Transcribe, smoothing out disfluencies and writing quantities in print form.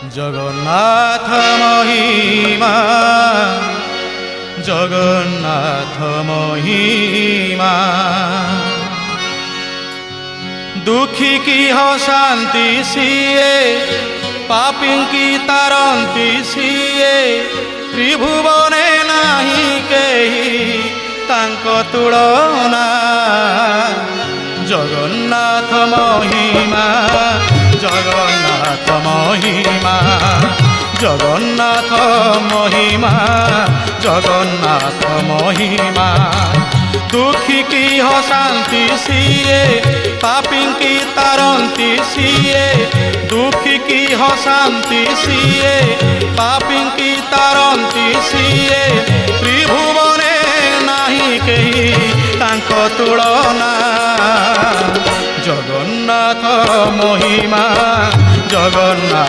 জগন্নাথ মহিমা, জগন্নাথ মহিমা। দুঃখী কি হসান্তি সিয়ে, পাপী কি তারন্তি সিয়ে, ত্রিভুবনে নাহি কেহি তাঙ্ক তুলনা। জগন্নাথ মহিমা, জগন্নাথ মহিমা, জগন্নাথ মহিমা, জগন্নাথ মহিমা। দুঃখী কি হসান্তি সিয়ে, পাপী কি তারন্তি সিয়ে, দুঃখী কি হসান্তি সিয়ে, পাপী কি তারন্তি সিয়ে, ত্রিভুবনে নাহি কেহি তাঙ্ক তুলনা। জগন্নাথ মহিমা, জগন্নাথ